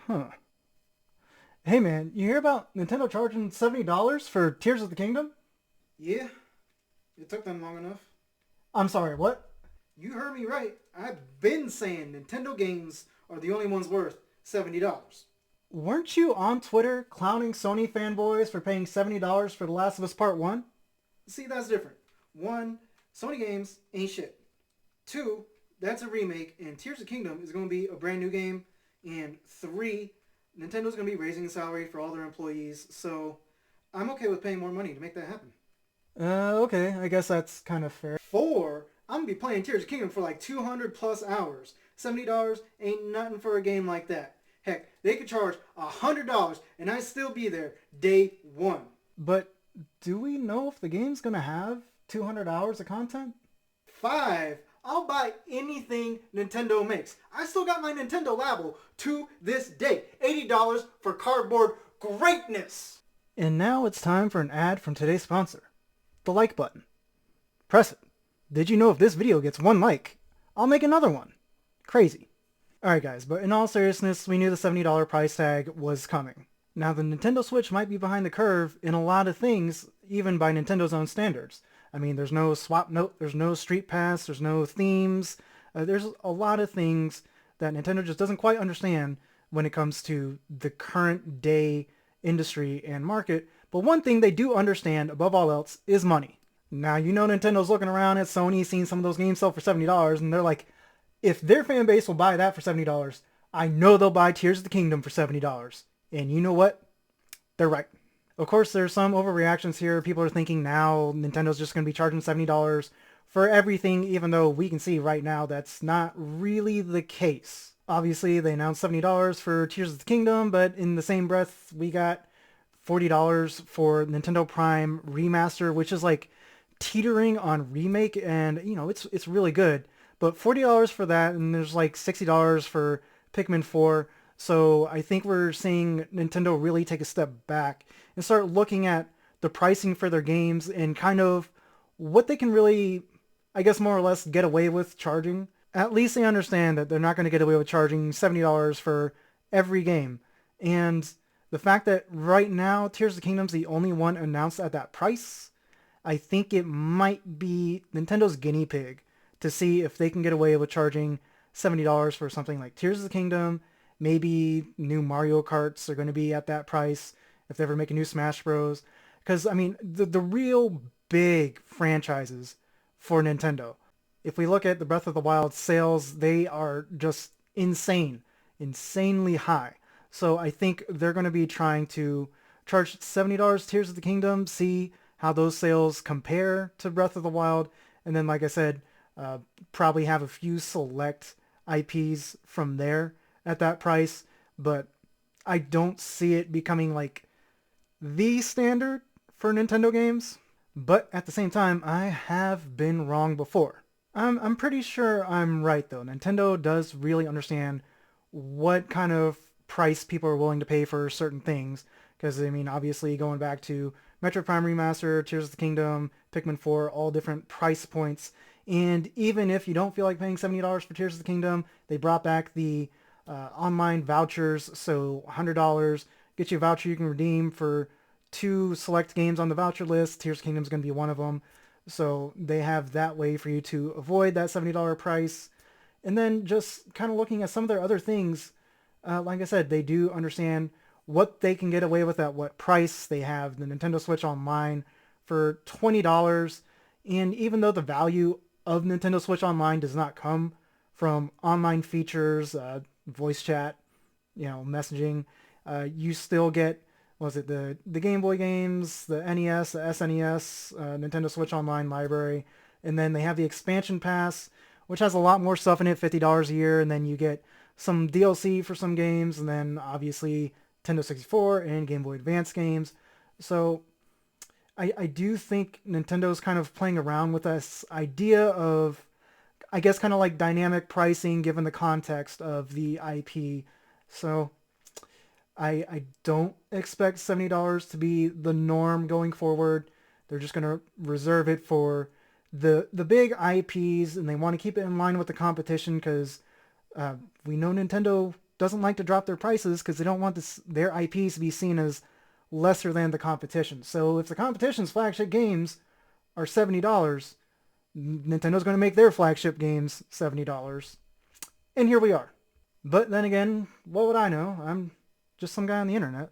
Huh. Hey man, you hear about Nintendo charging $70 for Tears of the Kingdom? Yeah, it took them long enough. I'm sorry, what? You heard me right. I've been saying Nintendo games are the only ones worth $70. Weren't you on Twitter clowning Sony fanboys for paying $70 for The Last of Us Part 1? See, that's different. One, Sony games ain't shit. Two, that's a remake, and Tears of the Kingdom is going to be a brand new game. And three, Nintendo's going to be raising the salary for all their employees, so I'm okay with paying more money to make that happen. Okay, I guess that's kind of fair. Four, I'm going to be playing Tears of the Kingdom for like 200 plus hours. $70 ain't nothing for a game like that. Heck, they could charge $100 and I'd still be there day one. But do we know if the game's gonna have 200 hours of content? Five, I'll buy anything Nintendo makes. I still got my Nintendo Labo to this day. $80 for cardboard greatness. And now it's time for an ad from today's sponsor, the like button. Press it. Did you know if this video gets one like, I'll make another one? Crazy. Alright guys, but in all seriousness, we knew the $70 price tag was coming. Now the Nintendo Switch might be behind the curve in a lot of things, even by Nintendo's own standards. I mean, there's no swap note, there's no street pass, there's no themes. There's a lot of things that Nintendo just doesn't quite understand when it comes to the current day industry and market. But one thing they do understand above all else is money. Now, you know Nintendo's looking around at Sony, seeing some of those games sell for $70, and they're like, if their fan base will buy that for $70, I know they'll buy Tears of the Kingdom for $70. And you know what? They're right. Of course, there's some overreactions here. People are thinking now Nintendo's just going to be charging $70 for everything, even though we can see right now that's not really the case. Obviously, they announced $70 for Tears of the Kingdom, but in the same breath, we got $40 for Nintendo Prime Remaster, which is like teetering on remake, and you know, it's really good. But $40 for that, and there's like $60 for Pikmin 4. So I think we're seeing Nintendo really take a step back and start looking at the pricing for their games and kind of what they can really, I guess, more or less get away with charging. At least they understand that they're not going to get away with charging $70 for every game. And the fact that right now Tears of the Kingdom's the only one announced at that price, I think it might be Nintendo's guinea pig to see if they can get away with charging $70 for something like Tears of the Kingdom. Maybe new Mario Karts are going to be at that price if they ever make a new Smash Bros. Because, I mean, the real big franchises for Nintendo, if we look at the Breath of the Wild sales, they are just insane, insanely high. So I think they're going to be trying to charge $70 Tears of the Kingdom, see how those sales compare to Breath of the Wild, and then, like I said, probably have a few select IPs from there at that price, but I don't see it becoming like the standard for Nintendo games. But at the same time, I have been wrong before. I'm pretty sure I'm right though. Nintendo does really understand what kind of price people are willing to pay for certain things. Because, I mean, obviously going back to Metroid Prime Remaster, Tears of the Kingdom, Pikmin 4, all different price points. And even if you don't feel like paying $70 for Tears of the Kingdom, they brought back the online vouchers. So $100 gets you a voucher you can redeem for two select games on the voucher list. Tears of the Kingdom is going to be one of them. So they have that way for you to avoid that $70 price. And then just kind of looking at some of their other things, like I said, they do understand what they can get away with at what price. They have the Nintendo Switch Online for $20. And even though the value of Nintendo Switch Online does not come from online features, voice chat, you know, messaging, you still get, was it the Game Boy games, the NES, the SNES, Nintendo Switch Online library, and then they have the expansion pass, which has a lot more stuff in it, $50 a year, and then you get some DLC for some games, and then obviously Nintendo 64 and Game Boy Advance games. So I do think Nintendo's kind of playing around with this idea of, I guess, kind of like dynamic pricing given the context of the IP. So I don't expect $70 to be the norm going forward. They're just going to reserve it for the big IPs, and they want to keep it in line with the competition because we know Nintendo doesn't like to drop their prices because they don't want their IPs to be seen as lesser than the competition. So if the competition's flagship games are $70, Nintendo's going to make their flagship games $70. And here we are. But then again, what would I know? I'm just some guy on the internet.